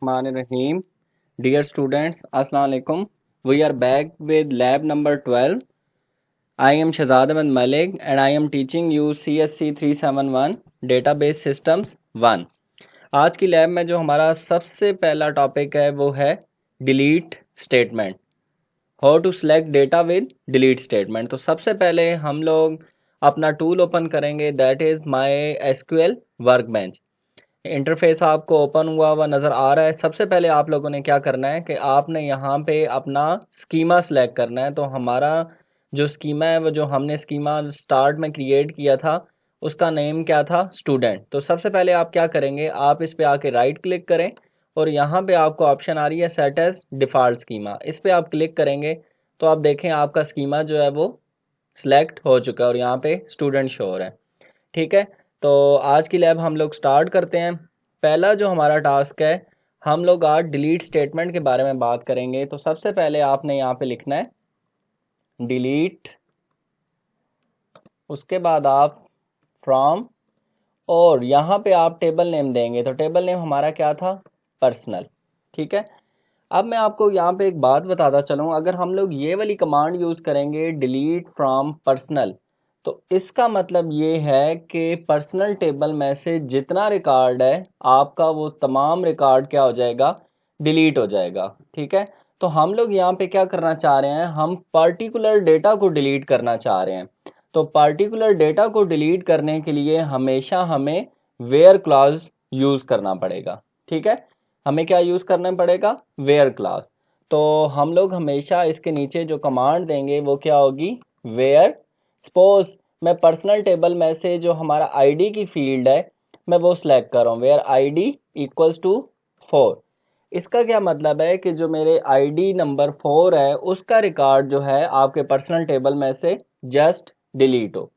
Bismillahirrahmanirrahim. Dear students, Assalamu alaikum. We are back with lab number 12. I am Shahzad Ahmed Malik and I am teaching you CSC 371 Database Systems 1. आज की lab में जो हमारा सबसे पहला topic है वो है delete statement. How to select data with delete statement. तो सबसे पहले हम लोग अपना टूल ओपन करेंगे, that is my SQL workbench. Interface आपको ओपन हुआ नज़र आ रहा है. सबसे पहले आप लोगों ने क्या करना है कि आपने यहाँ पे अपना स्कीमा सेलेक्ट करना है. तो हमारा जो स्कीमा है वो जो हमने स्कीमा स्टार्ट में क्रिएट किया था उसका नेम क्या था, स्टूडेंट. तो सबसे पहले आप क्या करेंगे, आप इस पे आके राइट क्लिक करें और यहाँ पे आपको ऑप्शन आ रही है सेट एज डिफ़ॉल्ट स्कीमा. इस पे आप क्लिक करेंगे तो आप देखें आपका स्कीमा जो है वो सिलेक्ट हो चुका है और यहाँ पे स्टूडेंट शो हो रहा है. ठीक है, तो आज की लैब हम लोग स्टार्ट करते हैं. पहला जो हमारा टास्क है, हम लोग आज डिलीट स्टेटमेंट के बारे में बात करेंगे. तो सबसे पहले आपने यहाँ पे लिखना है डिलीट, उसके बाद आप फ्रॉम और यहाँ पे आप टेबल नेम देंगे. तो टेबल नेम हमारा क्या था, पर्सनल. ठीक है, अब मैं आपको यहाँ पे एक बात बताता चलूँ, अगर हम लोग ये वाली कमांड यूज़ करेंगे डिलीट फ्रॉम पर्सनल, तो इसका मतलब ये है कि पर्सनल टेबल में से जितना रिकॉर्ड है आपका वो तमाम रिकॉर्ड क्या हो जाएगा, डिलीट हो जाएगा. ठीक है, तो हम लोग यहाँ पे क्या करना चाह रहे हैं, हम पर्टिकुलर डेटा को डिलीट करना चाह रहे हैं. तो पर्टिकुलर डेटा को डिलीट करने के लिए हमेशा हमें वेयर क्लॉज यूज़ करना पड़ेगा. ठीक है, हमें क्या यूज़ करना पड़ेगा, वेयर क्लॉज. तो हम लोग हमेशा इसके नीचे जो कमांड देंगे वो क्या होगी, वेयर. सपोज मैं पर्सनल टेबल में से जो हमारा आईडी की फील्ड है मैं वो सिलेक्ट कर रहा हूँ, वेयर आईडी इक्वल्स टू 4. इसका क्या मतलब है कि जो मेरे आईडी नंबर 4 है उसका रिकॉर्ड जो है आपके पर्सनल टेबल में से जस्ट डिलीट हो.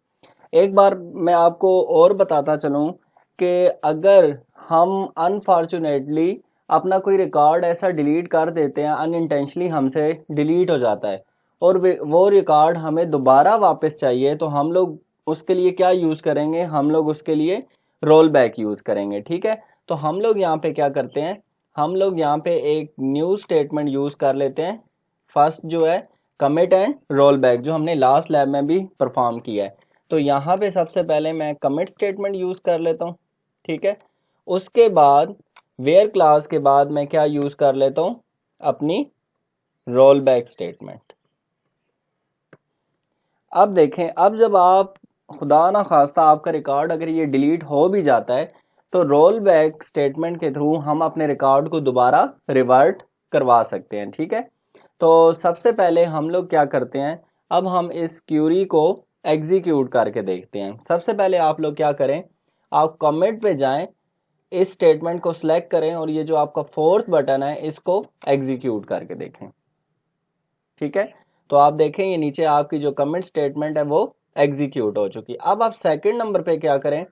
एक बार मैं आपको और बताता चलूँ कि अगर हम अनफॉर्चुनेटली अपना कोई रिकॉर्ड ऐसा डिलीट कर देते हैं, अनइंटेंशनली हमसे डिलीट हो जाता है और वो रिकॉर्ड हमें दोबारा वापस चाहिए, तो हम लोग उसके लिए क्या यूज़ करेंगे, हम लोग उसके लिए रोल बैक यूज़ करेंगे. ठीक है, तो हम लोग यहाँ पे क्या करते हैं, हम लोग यहाँ पे एक न्यू स्टेटमेंट यूज़ कर लेते हैं. फर्स्ट जो है कमिट एंड रोल बैक, जो हमने लास्ट लैब में भी परफॉर्म किया है. तो यहाँ पे सबसे पहले मैं कमिट स्टेटमेंट यूज़ कर लेता हूँ. ठीक है, उसके बाद वेयर क्लास के बाद मैं क्या यूज़ कर लेता हूँ, अपनी रोल बैक स्टेटमेंट. अब देखें, अब जब आप खुदा ना खास्ता आपका रिकॉर्ड अगर ये डिलीट हो भी जाता है तो रोल बैक स्टेटमेंट के थ्रू हम अपने रिकॉर्ड को दोबारा रिवर्ट करवा सकते हैं. ठीक है, तो सबसे पहले हम लोग क्या करते हैं, अब हम इस क्यूरी को एग्जीक्यूट करके देखते हैं. सबसे पहले आप लोग क्या करें, आप कमिट पे जाएं, इस स्टेटमेंट को सिलेक्ट करें और ये जो आपका फोर्थ बटन है इसको एग्जीक्यूट करके देखें. ठीक है, तो आप देखें ये नीचे आपकी जो कमिट स्टेटमेंट है वो एग्जीक्यूट हो चुकी. अब आप सेकंड नंबर पे क्या करें,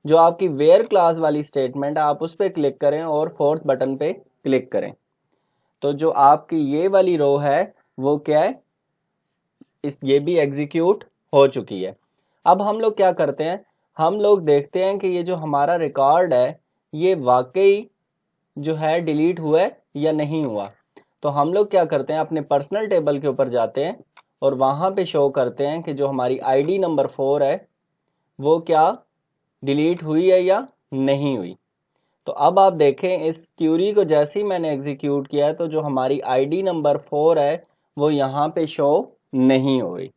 जो आपकी वेयर क्लास वाली स्टेटमेंट है आप उस पर क्लिक करें और फोर्थ बटन पे क्लिक करें. तो जो आपकी ये वाली रो है वो क्या है, ये भी एग्जीक्यूट हो चुकी है. अब हम लोग क्या करते हैं, हम लोग देखते हैं कि ये जो हमारा रिकॉर्ड है ये वाकई जो है डिलीट हुआ है या नहीं हुआ. तो हम लोग क्या करते हैं, अपने पर्सनल टेबल के ऊपर जाते हैं और वहाँ पे शो करते हैं कि जो हमारी आईडी नंबर 4 है वो क्या डिलीट हुई है या नहीं हुई. तो अब आप देखें इस क्यूरी को जैसे ही मैंने एग्जीक्यूट किया है तो जो हमारी आईडी नंबर 4 है वो यहाँ पे शो नहीं हो रही.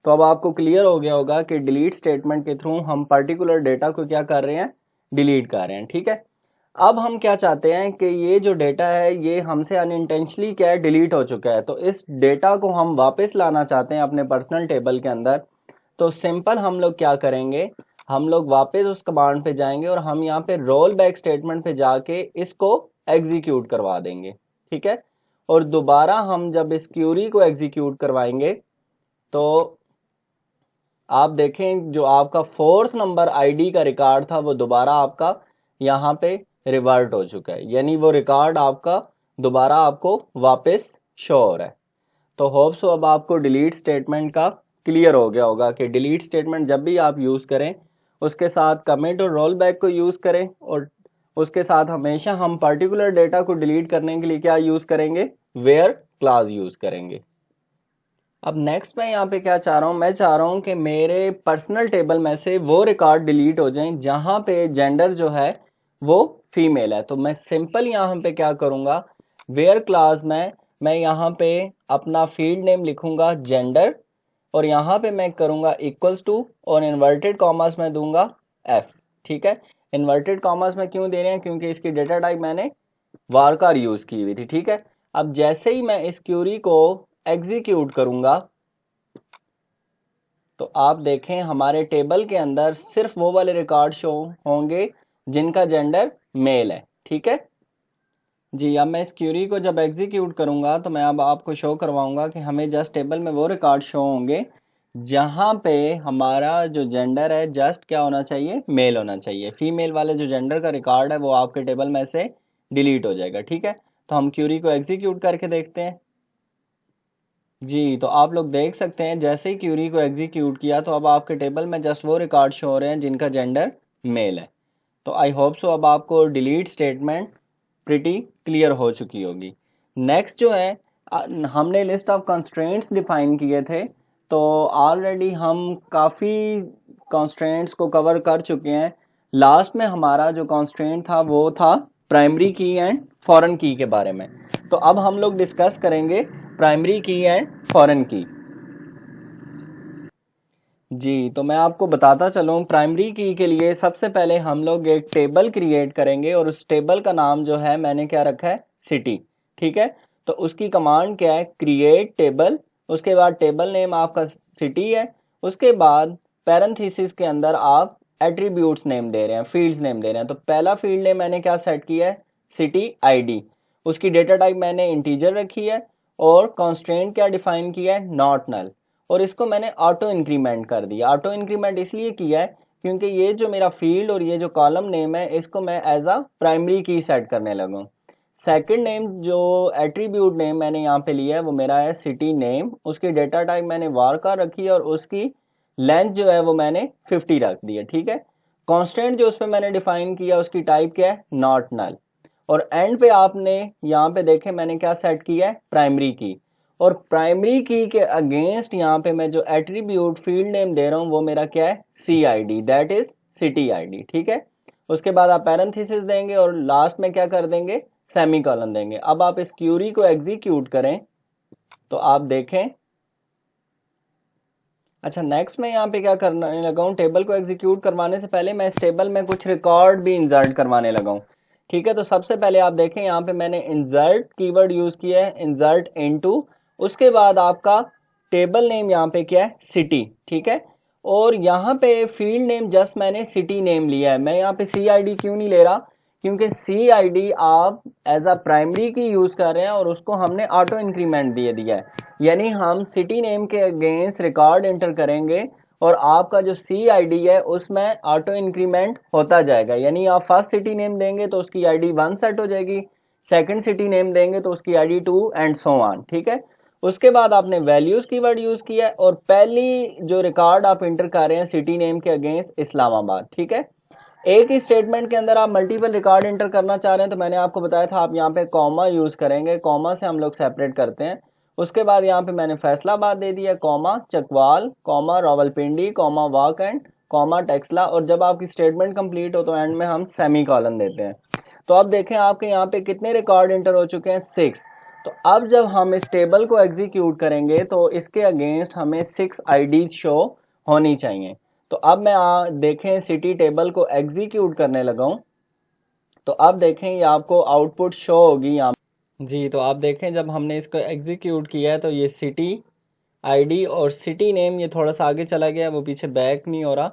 तो अब आपको क्लियर हो गया होगा कि डिलीट स्टेटमेंट के थ्रू हम पर्टिकुलर डेटा को क्या कर रहे हैं, डिलीट कर रहे हैं. ठीक है, अब हम क्या चाहते हैं कि ये जो डेटा है ये हमसे अनइंटेंशनली क्या है, डिलीट हो चुका है. तो इस डेटा को हम वापस लाना चाहते हैं अपने पर्सनल टेबल के अंदर. तो सिंपल हम लोग क्या करेंगे, हम लोग वापस उस कमांड पे जाएंगे और हम यहाँ पे रोल बैक स्टेटमेंट पे जाके इसको एग्जीक्यूट करवा देंगे. ठीक है, और दोबारा हम जब इस क्यूरी को एग्जीक्यूट करवाएंगे तो आप देखें जो आपका फोर्थ नंबर आईडी का रिकॉर्ड था वो दोबारा आपका यहाँ पे रिवर्ट हो चुका है, यानी वो रिकॉर्ड आपका दोबारा आपको वापस शो हो रहा है. तो होप सो अब आपको डिलीट स्टेटमेंट का क्लियर हो गया होगा कि डिलीट स्टेटमेंट जब भी आप यूज़ करें उसके साथ कमिट और रोल बैक को यूज़ करें और उसके साथ हमेशा हम पर्टिकुलर डेटा को डिलीट करने के लिए क्या यूज करेंगे, वेयर क्लास यूज करेंगे। अब नेक्स्ट मैं यहाँ पे क्या चाह रहा हूँ, मैं चाह रहा हूँ कि मेरे पर्सनल टेबल में से वो रिकॉर्ड डिलीट हो जाएं जहाँ पे जेंडर जो है वो फीमेल है। तो मैं सिंपल यहाँ पे क्या करूँगा, वेयर क्लास में मैं यहाँ पे अपना फील्ड नेम लिखूंगा जेंडर, और यहाँ पे मैं करूँगा इक्वल्स टू, और इन्वर्टेड कॉमर्स में दूंगा एफ। ठीक है, इन्वर्टेड कॉमर्स में क्यों दे रहे हैं, क्योंकि इसकी डेटा टाइप मैंने वारकार यूज की हुई थी। ठीक है, अब जैसे ही मैं इस क्यूरी को एग्जीक्यूट करूंगा तो आप देखें हमारे टेबल के अंदर सिर्फ वो वाले रिकॉर्ड शो होंगे जिनका जेंडर मेल है। ठीक है जी, अब मैं इस क्यूरी को जब एग्जीक्यूट करूंगा तो मैं अब आपको शो करवाऊंगा कि हमें जस्ट टेबल में वो रिकॉर्ड शो होंगे जहां पे हमारा जो जेंडर है जस्ट क्या होना चाहिए, मेल होना चाहिए। फीमेल वाले जो जेंडर का रिकॉर्ड है वो आपके टेबल में से डिलीट हो जाएगा। ठीक है, तो हम क्यूरी को एग्जीक्यूट करके देखते हैं। जी, तो आप लोग देख सकते हैं जैसे ही क्यूरी को एग्जीक्यूट किया तो अब आपके टेबल में जस्ट वो रिकॉर्ड शो हो रहे हैं जिनका जेंडर मेल है। तो आई होप सो अब आपको डिलीट स्टेटमेंट प्रिटी क्लियर हो चुकी होगी। नेक्स्ट जो है, हमने लिस्ट ऑफ कंस्ट्रेंट्स डिफाइन किए थे, तो ऑलरेडी हम काफ़ी कंस्ट्रेंट्स को कवर कर चुके हैं। लास्ट में हमारा जो कंस्ट्रेंट था वो था प्राइमरी की एंड फॉरेन की के बारे में। तो अब हम लोग डिस्कस करेंगे प्राइमरी की एंड फॉरेन की। जी, तो मैं आपको बताता चलूँ, प्राइमरी की के लिए सबसे पहले हम लोग एक टेबल क्रिएट करेंगे और उस टेबल का नाम जो है मैंने क्या रखा है, सिटी। ठीक है, तो उसकी कमांड क्या है, क्रिएट टेबल, उसके बाद टेबल नेम आपका सिटी है, उसके बाद पैरेंथेसिस के अंदर आप एट्रीब्यूट्स नेम दे रहे हैं, फील्ड्स नेम दे रहे हैं। तो पहला फील्ड नेम मैंने क्या सेट किया है, सिटी आईडी, उसकी डेटा टाइप मैंने इंटीजर रखी है, और कॉन्स्ट्रेंट क्या डिफाइन किया है, नॉट नल, और इसको मैंने ऑटो इंक्रीमेंट कर दिया। ऑटो इंक्रीमेंट इसलिए किया है क्योंकि ये जो मेरा फील्ड और ये जो कॉलम नेम है इसको मैं एज अ प्राइमरी की सेट करने लगा। सेकंड नेम जो एट्रीब्यूट नेम मैंने यहाँ पे लिया है वो मेरा है सिटी नेम, उसकी डेटा टाइप मैंने वारकार रखी है और उसकी लेंथ जो है वो मैंने 50 रख दी है। ठीक है, कांस्टेंट जो उस पर मैंने डिफाइन किया उसकी टाइप क्या है, नॉट नल, और एंड पे आपने यहाँ पे देखे मैंने क्या सेट किया है, प्राइमरी की, और प्राइमरी की के अगेंस्ट यहाँ पे मैं जो एट्रीब्यूट फील्ड नेम दे रहा हूँ वो मेरा क्या है, C I D, that is city I D. ठीक है, उसके बाद आप पैरेंथेसिस देंगे और लास्ट में क्या कर देंगे, सेमी कॉलन देंगे। अब आप इस क्यूरी को एग्जीक्यूट करें तो आप देखें, अच्छा नेक्स्ट मैं यहाँ पे क्या करने लगा हूँ, टेबल को एग्जीक्यूट करवाने से पहले मैं इस टेबल में कुछ रिकॉर्ड भी इंसर्ट करवाने लगा हूँ। ठीक है, तो सबसे पहले आप देखें यहाँ पे मैंने इंसर्ट कीवर्ड यूज किया है, इंसर्ट इनटू, उसके बाद आपका टेबल नेम यहाँ पे क्या है, सिटी। ठीक है, और यहाँ पे फील्ड नेम जस्ट मैंने सिटी नेम लिया है। मैं यहाँ पे सी आई डी क्यों नहीं ले रहा, क्योंकि सी आई डी आप एज अ प्राइमरी की यूज कर रहे हैं और उसको हमने ऑटो इंक्रीमेंट दे दिया है, यानी हम सिटी नेम के अगेंस्ट रिकॉर्ड एंटर करेंगे और आपका जो सी आई डी है उसमें ऑटो इंक्रीमेंट होता जाएगा। यानी आप फर्स्ट सिटी नेम देंगे तो उसकी आई डी 1 सेट हो जाएगी, सेकंड सिटी नेम देंगे तो उसकी I D 2 and so on. ठीक है, उसके बाद आपने वैल्यूज कीवर्ड यूज किया है और पहली जो रिकॉर्ड आप इंटर कर रहे हैं सिटी नेम के अगेंस्ट इस्लामाबाद। ठीक है, एक ही स्टेटमेंट के अंदर आप मल्टीपल रिकॉर्ड इंटर करना चाह रहे हैं तो मैंने आपको बताया था आप यहाँ पे कॉमा यूज करेंगे, कॉमा से हम लोग सेपरेट करते हैं। उसके बाद यहाँ पे मैंने फैसलाबाद दे दिया, comma Chakwal, comma Rawalpindi, comma वाकंड, कॉमा टेक्सला, और जब आपकी स्टेटमेंट कंप्लीट हो तो एंड में हम सेमी कॉलन देते हैं। तो अब देखें आपके यहाँ पे कितने रिकॉर्ड इंटर हो चुके हैं, 6। तो अब जब हम इस टेबल को एग्जीक्यूट करेंगे तो इसके अगेंस्ट हमें 6 आईडीज शो होनी चाहिए। तो अब मैं देखें सिटी टेबल को एग्जीक्यूट करने लगा हूं, तो अब देखें ये आपको आउटपुट शो होगी यहाँ। जी, तो आप देखें जब हमने इसको एग्जीक्यूट किया है तो ये सिटी आईडी और सिटी नेम ये थोड़ा सा आगे चला गया, वो पीछे बैक नहीं हो रहा,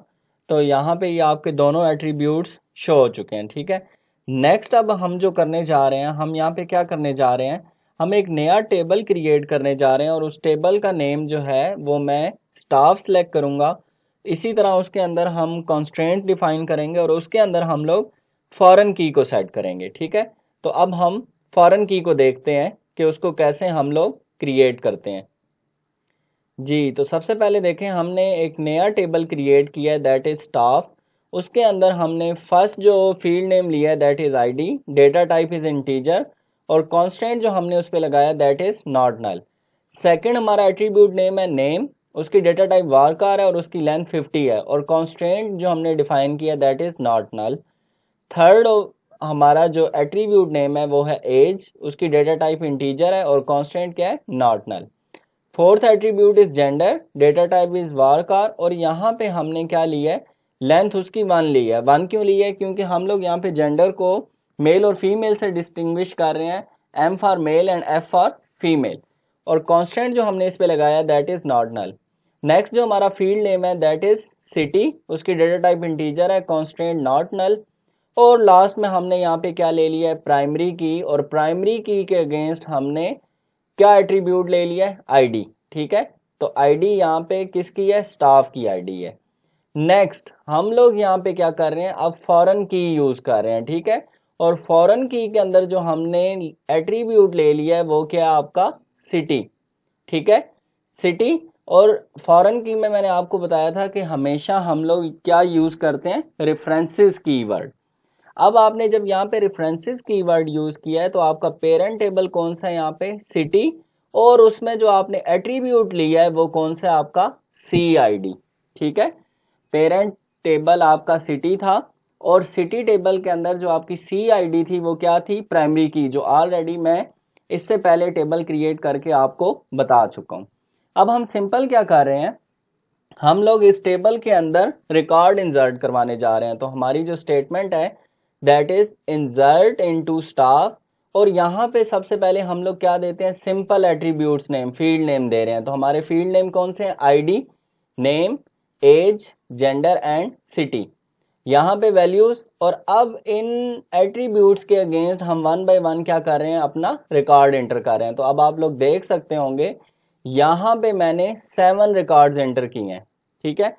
तो यहाँ पे ये आपके दोनों एट्रीब्यूट्स शो हो चुके हैं। ठीक है, नेक्स्ट अब हम जो करने जा रहे हैं, हम यहाँ पे क्या करने जा रहे हैं, हम एक नया टेबल क्रिएट करने जा रहे हैं और उस टेबल का नेम जो है वो मैं स्टाफ सेलेक्ट करूंगा। इसी तरह उसके अंदर हम कंस्ट्रेंट डिफाइन करेंगे और उसके अंदर हम लोग फॉरेन की को सेट करेंगे। ठीक है, तो अब हम फॉरेन की को देखते हैं कि उसको कैसे हम लोग क्रिएट करते हैं। जी, तो सबसे पहले देखें हमने एक नया टेबल क्रिएट किया है, दैट इज स्टाफ, उसके अंदर हमने फर्स्ट जो फील्ड नेम लिया है that is ID, data type is integer और कांस्टेंट जो हमने उस पर लगाया that is not null. Second हमारा एट्रीब्यूट नेम है नेम, उसकी डेटा टाइप varchar है और उसकी लेंथ 50 है और कांस्टेंट जो हमने डिफाइन किया that is not null. Third हमारा जो एट्रीब्यूट नेम है वो है एज, उसकी डेटा टाइप इंटीजर है और कांस्टेंट क्या है not null. Fourth attribute is gender, data type is varchar और यहाँ पे हमने क्या लिया है लेंथ उसकी 1 ली है। 1 क्यों ली है? क्योंकि हम लोग यहाँ पे जेंडर को मेल और फीमेल से डिस्टिंग्विश कर रहे हैं, M for male and F for female. और कांस्टेंट जो हमने इस पे लगाया that is not null. Next जो हमारा फील्ड नेम है दैट इज सिटी, उसकी डेटा टाइप इंटीजर है, कांस्टेंट नॉट नल। और लास्ट में हमने यहाँ पे क्या ले लिया है प्राइमरी की, और प्राइमरी की के अगेंस्ट हमने क्या एट्रीब्यूट ले लिया है आईडी। ठीक है, तो आईडी यहाँ पे किसकी है? स्टाफ की आईडी है। नेक्स्ट हम लोग यहाँ पे क्या कर रहे हैं, अब फॉरेन की यूज कर रहे हैं। ठीक है, और फॉरेन की के अंदर जो हमने एट्रीब्यूट ले लिया है वो क्या है आपका सिटी। ठीक है, सिटी। और फॉरेन की में मैंने आपको बताया था कि हमेशा हम लोग क्या यूज करते हैं, रेफरेंसेस कीवर्ड। अब आपने जब यहाँ पे रेफरेंसेस कीवर्ड यूज किया है तो आपका पेरेंट टेबल कौन सा है यहाँ पे सिटी, और उसमें जो आपने एट्रीब्यूट लिया है वो कौन सा है आपका CID। ठीक है, पेरेंट टेबल आपका सिटी था और सिटी टेबल के अंदर जो आपकी CID थी वो क्या थी? प्राइमरी की, जो ऑलरेडी मैं इससे पहले टेबल क्रिएट करके आपको बता चुका हूँ। अब हम सिंपल क्या कर रहे हैं, हम लोग इस टेबल के अंदर रिकॉर्ड इंसर्ट करवाने जा रहे हैं। तो हमारी जो स्टेटमेंट है that is insert into staff, और यहाँ पे सबसे पहले हम लोग क्या देते हैं simple attributes name, field name दे रहे हैं। तो हमारे फील्ड नेम कौन से हैं? ID, name, age, gender and city. यहाँ पे वैल्यूज, और अब इन एट्रीब्यूट्स के अगेंस्ट हम 1 बाय 1 क्या कर रहे हैं, अपना रिकॉर्ड एंटर कर रहे हैं। तो अब आप लोग देख सकते होंगे यहाँ पे मैंने 7 रिकॉर्ड्स एंटर किए हैं। ठीक है,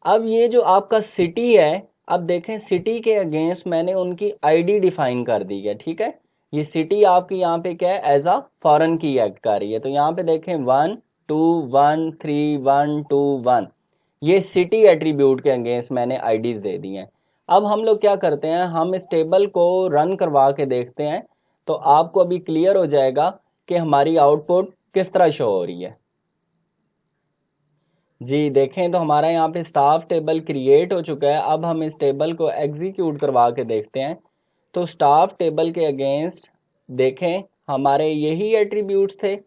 अब ये जो आपका सिटी है, अब देखें सिटी के अगेंस्ट मैंने उनकी आईडी डिफाइन कर दी है। ठीक है, ये सिटी आपकी यहाँ पे क्या है, एज अ फॉरेन की एक्ट कर रही है। तो यहाँ पे देखें 1 2 1 3 1 2 1, ये सिटी एट्रीब्यूट के अगेंस्ट मैंने आईडीज दे दी हैं। अब हम लोग क्या करते हैं, हम इस टेबल को रन करवा के देखते हैं तो आपको अभी क्लियर हो जाएगा कि हमारी आउटपुट किस तरह शो हो रही है। जी देखें, तो हमारा यहाँ पे स्टाफ टेबल क्रिएट हो चुका है। अब हम इस टेबल को एग्जीक्यूट करवा के देखते हैं। तो स्टाफ टेबल के अगेंस्ट देखें हमारे यही एट्रीब्यूट्स थे,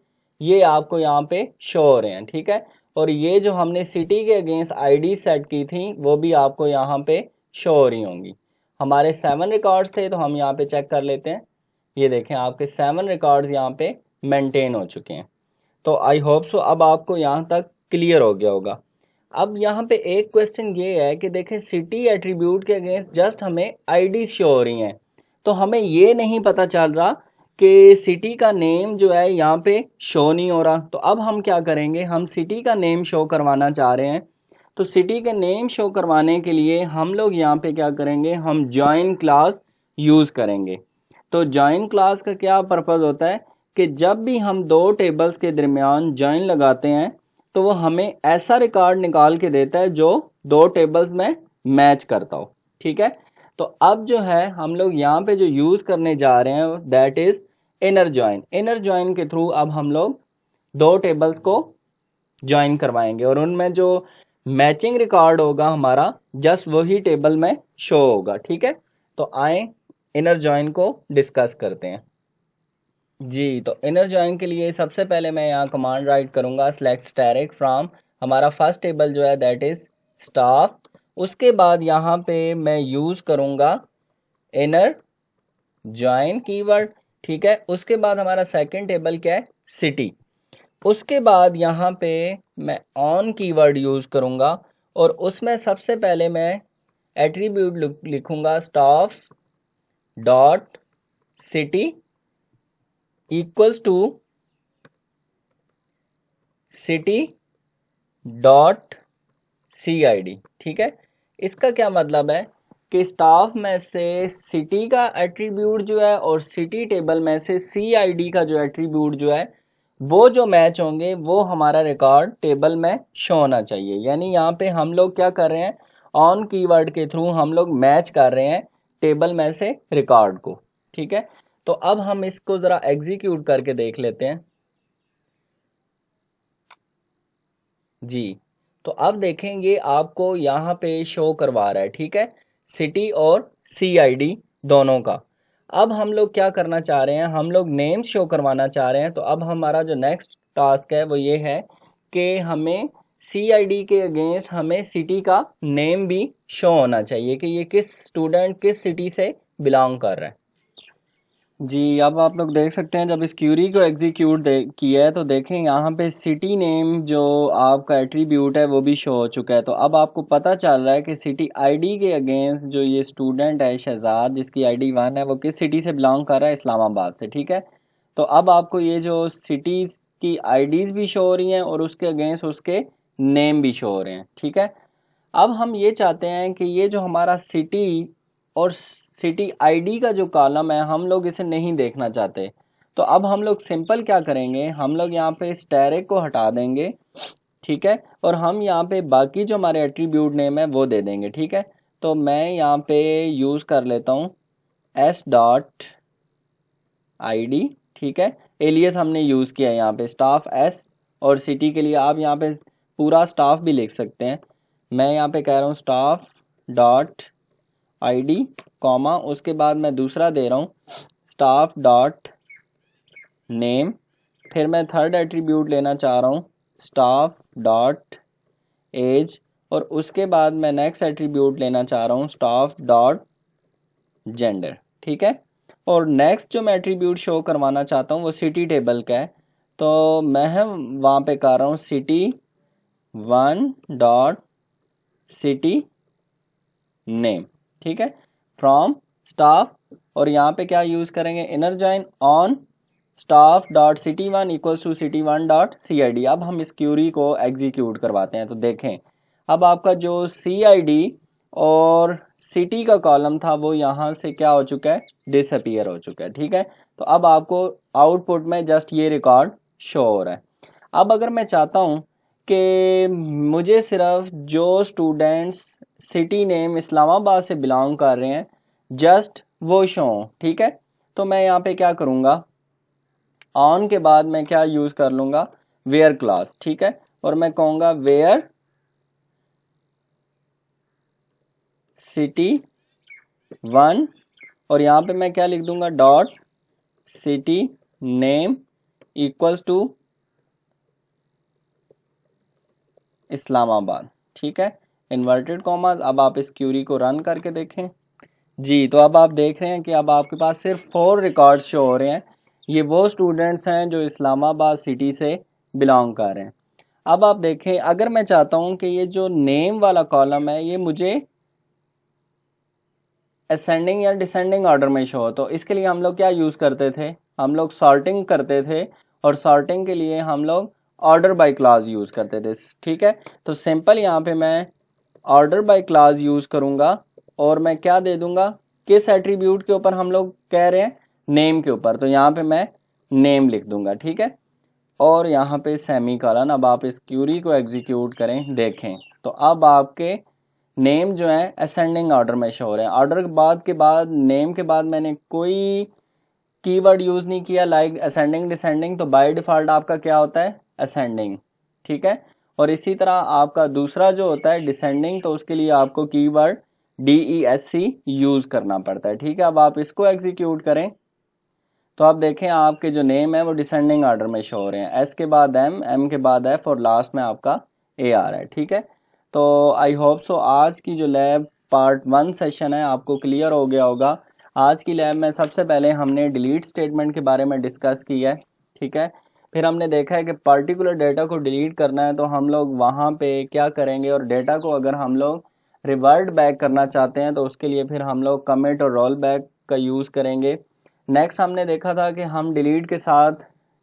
ये आपको यहाँ पे शो हो रहे हैं। ठीक है, और ये जो हमने सिटी के अगेंस्ट आईडी सेट की थी वो भी आपको यहाँ पे शो हो रही होंगी। हमारे 7 रिकॉर्ड्स थे, तो हम यहाँ पे चेक कर लेते हैं। ये देखें आपके 7 रिकॉर्ड्स यहाँ पे मेंटेन हो चुके हैं। तो आई होप सो अब आपको यहाँ तक क्लियर हो गया होगा। अब यहाँ पे एक क्वेश्चन ये है कि देखें सिटी एट्रीब्यूट के अगेंस्ट जस्ट हमें आईडी शो हो रही हैं, तो हमें ये नहीं पता चल रहा कि सिटी का नेम जो है यहाँ पे शो नहीं हो रहा। तो अब हम क्या करेंगे, हम सिटी का नेम शो करवाना चाह रहे हैं। तो सिटी के नेम शो करवाने के लिए हम लोग यहाँ पे क्या करेंगे, हम ज्वाइन क्लास यूज करेंगे। तो ज्वाइन क्लास का क्या पर्पज होता है कि जब भी हम दो टेबल्स के दरमियान ज्वाइन लगाते हैं तो वो हमें ऐसा रिकॉर्ड निकाल के देता है जो दो टेबल्स में मैच करता हो। ठीक है, तो अब जो है हम लोग यहाँ पे जो यूज करने जा रहे हैं that is inner join. Inner join के थ्रू अब हम लोग दो टेबल्स को ज्वाइन करवाएंगे और उनमें जो मैचिंग रिकॉर्ड होगा हमारा जस्ट वही टेबल में शो होगा। ठीक है, तो आए इनर ज्वाइन को डिस्कस करते हैं। जी, तो इनर ज्वाइन के लिए सबसे पहले मैं यहाँ कमांड राइट करूँगा सेलेक्ट स्टैटिक फ्रॉम, हमारा फर्स्ट टेबल जो है दैट इज स्टाफ। उसके बाद यहाँ पे मैं यूज़ करूँगा इनर ज्वाइन कीवर्ड। ठीक है, उसके बाद हमारा सेकंड टेबल क्या है, सिटी। उसके बाद यहाँ पे मैं ऑन कीवर्ड यूज़ करूँगा और उसमें सबसे पहले मैं एट्रीब्यूट लिखूँगा staff dot city equals to city dot CID। ठीक है, इसका क्या मतलब है कि स्टाफ में से सिटी का एट्रीब्यूट जो है और सिटी टेबल में से CID का जो एट्रीब्यूट जो है वो जो मैच होंगे वो हमारा रिकॉर्ड टेबल में शो होना चाहिए। यानी यहाँ पे हम लोग क्या कर रहे हैं, ऑन कीवर्ड के थ्रू हम लोग मैच कर रहे हैं टेबल में से रिकॉर्ड को। ठीक है, तो अब हम इसको जरा एग्जीक्यूट करके देख लेते हैं। जी, तो अब देखेंगे आपको यहाँ पे शो करवा रहा है, ठीक है, सिटी और CID दोनों का। अब हम लोग क्या करना चाह रहे हैं, हम लोग नेम शो करवाना चाह रहे हैं। तो अब हमारा जो नेक्स्ट टास्क है वो ये है कि हमें CID के अगेंस्ट हमें सिटी का नेम भी शो होना चाहिए कि ये किस स्टूडेंट किस सिटी से बिलोंग कर रहा है। जी, अब आप लोग देख सकते हैं जब इस क्यूरी को एग्जीक्यूट किया है तो देखें यहाँ पे सिटी नेम जो आपका एट्रीब्यूट है वो भी शो हो चुका है। तो अब आपको पता चल रहा है कि सिटी आईडी के अगेंस्ट जो ये स्टूडेंट है शहजाद जिसकी ID 1 है वो किस सिटी से बिलोंग कर रहा है, इस्लामाबाद से। ठीक है, तो अब आपको ये जो सिटीज़ की IDs भी शो हो रही हैं और उसके अगेंस्ट उसके नेम भी शो हो रहे हैं। ठीक है, अब हम ये चाहते हैं कि ये जो हमारा सिटी और सिटी आईडी का जो कॉलम है हम लोग इसे नहीं देखना चाहते। तो अब हम लोग सिंपल क्या करेंगे, हम लोग यहाँ पे स्टैरिक को हटा देंगे। ठीक है, और हम यहाँ पे बाकी जो हमारे एट्रीब्यूट नेम है वो दे देंगे। ठीक है, तो मैं यहाँ पे यूज़ कर लेता हूँ s.id। ठीक है, एलियस हमने यूज़ किया है यहाँ पे स्टाफ s, और सिटी के लिए आप यहाँ पे पूरा स्टाफ भी लिख सकते हैं। मैं यहाँ पे कह रहा हूँ staff.id, कॉमा उसके बाद मैं दूसरा दे रहा हूँ staff.name। फिर मैं थर्ड एट्रीब्यूट लेना चाह रहा हूँ staff.age, और उसके बाद मैं नेक्स्ट एट्रीब्यूट लेना चाह रहा हूँ staff.gender। ठीक है, और नेक्स्ट जो मैं एट्रीब्यूट शो करवाना चाहता हूँ वो सिटी टेबल का है। तो मैं वहाँ पे कर रहा हूँ city1.city नेम। ठीक है, फ्रॉम स्टाफ, और यहाँ पे क्या यूज़ करेंगे, inner join on staff.city1 equals to city1.cid। अब हम इस क्यूरी को एग्जीक्यूट करवाते हैं। तो देखें अब आपका जो CID और सिटी का कॉलम था वो यहाँ से क्या हो चुका है, डिसअपीयर हो चुका है। ठीक है, तो अब आपको आउटपुट में जस्ट ये रिकॉर्ड शो हो रहा है। अब अगर मैं चाहता हूँ कि मुझे सिर्फ जो स्टूडेंट्स सिटी नेम इस्लामाबाद से बिलोंग कर रहे हैं जस्ट वो शो हों, ठीक है, तो मैं यहाँ पे क्या करूँगा, ऑन के बाद मैं क्या यूज़ कर लूँगा, वेयर क्लास। ठीक है, और मैं कहूँगा वेयर सिटी 1, और यहाँ पे मैं क्या लिख दूंगा, dot city name equals to Islamabad. ठीक है, इन्वर्टेड कॉमास। अब आप इस क्यूरी को रन करके देखें। जी, तो अब आप देख रहे हैं कि अब आपके पास सिर्फ 4 रिकॉर्ड्स शो हो रहे हैं। ये वो स्टूडेंट्स हैं जो इस्लामाबाद सिटी से बिलोंग कर रहे हैं। अब आप देखें अगर मैं चाहता हूँ कि ये जो नेम वाला कॉलम है ये मुझे असेंडिंग या डिसेंडिंग ऑर्डर में शो हो, तो इसके लिए हम लोग क्या यूज़ करते थे, हम लोग सॉर्टिंग करते थे, और सॉर्टिंग के लिए हम लोग ऑर्डर बाय क्लास यूज़ करते थे। ठीक है, तो सिंपल यहाँ पे मैं ऑर्डर बाय क्लास यूज़ करूँगा, और मैं क्या दे दूँगा, किस एट्रीब्यूट के ऊपर हम लोग कह रहे हैं, नेम के ऊपर, तो यहाँ पे मैं नेम लिख दूँगा। ठीक है, और यहाँ पे सेमी कॉलन। अब आप इस क्यूरी को एग्जीक्यूट करें, देखें तो अब आपके नेम जो है असेंडिंग ऑर्डर में शो हो रहे हैं। ऑर्डर के बाद नेम के बाद मैंने कोई कीवर्ड यूज़ नहीं किया लाइक असेंडिंग डिसेंडिंग, तो बाय डिफ़ॉल्ट आपका क्या होता है, असेंडिंग। ठीक है, और इसी तरह आपका दूसरा जो होता है डिसेंडिंग, तो उसके लिए आपको कीवर्ड DESC यूज़ करना पड़ता है। ठीक है, अब आप इसको एग्जीक्यूट करें तो आप देखें आपके जो नेम है वो डिसेंडिंग ऑर्डर में शो हो रहे हैं, S के बाद M के बाद F, और लास्ट में आपका A आ रहा है। ठीक है, तो आई होप सो आज की जो लैब पार्ट 1 सेशन है आपको क्लियर हो गया होगा। आज की लैब में सबसे पहले हमने डिलीट स्टेटमेंट के बारे में डिस्कस किया है। ठीक है, फिर हमने देखा है कि पर्टिकुलर डेटा को डिलीट करना है तो हम लोग वहाँ पे क्या करेंगे, और डेटा को अगर हम लोग रिवर्ट बैक करना चाहते हैं तो उसके लिए फिर हम लोग कमिट और रोल बैक का यूज़ करेंगे। नेक्स्ट हमने देखा था कि हम डिलीट के साथ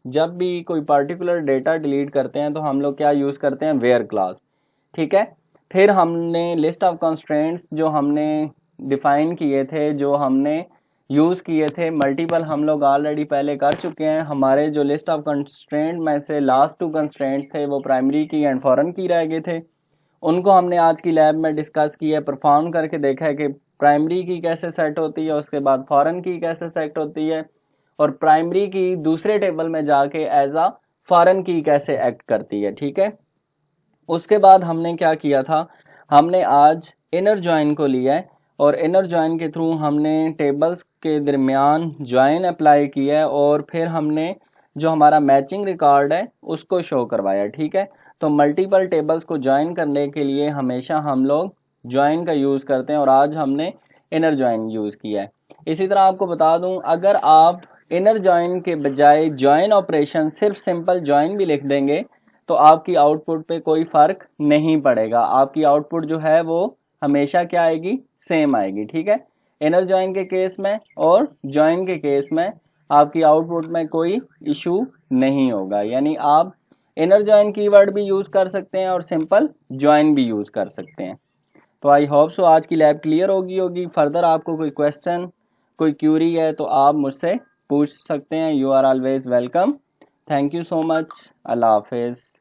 जब भी कोई पर्टिकुलर डेटा डिलीट करते हैं तो हम लोग क्या यूज़ करते हैं, वेयर क्लास। ठीक है, फिर हमने लिस्ट ऑफ कंस्ट्रेंट्स जो हमने डिफ़ाइन किए थे, जो हमने यूज़ किए थे, मल्टीपल हम लोग ऑलरेडी पहले कर चुके हैं। हमारे जो लिस्ट ऑफ कंस्ट्रेंट में से लास्ट 2 कंस्ट्रेंट्स थे वो प्राइमरी की एंड फॉरेन की रह गए थे। उनको हमने आज की लैब में डिस्कस किया, परफॉर्म करके देखा है कि प्राइमरी की कैसे सेट होती है, उसके बाद फॉरेन की कैसे सेट होती है, और प्राइमरी की दूसरे टेबल में जाके एज आ फॉरेन की कैसे एक्ट करती है। ठीक है, उसके बाद हमने क्या किया था, हमने आज इनर जॉइन को लिया है और इनर जॉइन के थ्रू हमने टेबल्स के दरमियान जॉइन अप्लाई किया है और फिर हमने जो हमारा मैचिंग रिकॉर्ड है उसको शो करवाया। ठीक है, तो मल्टीपल टेबल्स को ज्वाइन करने के लिए हमेशा हम लोग ज्वाइन का यूज़ करते हैं और आज हमने इनर ज्वाइन यूज़ किया है। इसी तरह आपको बता दूं, अगर आप इनर ज्वाइन के बजाय ज्वाइन ऑपरेशन सिर्फ सिंपल ज्वाइन भी लिख देंगे तो आपकी आउटपुट पे कोई फ़र्क नहीं पड़ेगा, आपकी आउटपुट जो है वो हमेशा क्या आएगी, सेम आएगी। ठीक है, इनर ज्वाइन के केस में और ज्वाइन के केस में आपकी आउटपुट में कोई इशू नहीं होगा, यानी आप इनर ज्वाइन कीवर्ड भी यूज़ कर सकते हैं और सिंपल ज्वाइन भी यूज़ कर सकते हैं। तो आई होप सो आज की लैब क्लियर होगी। फर्दर आपको कोई क्वेश्चन, कोई क्यूरी है तो आप मुझसे पूछ सकते हैं। You are always welcome. Thank you so much. अल्लाह हाफिज़।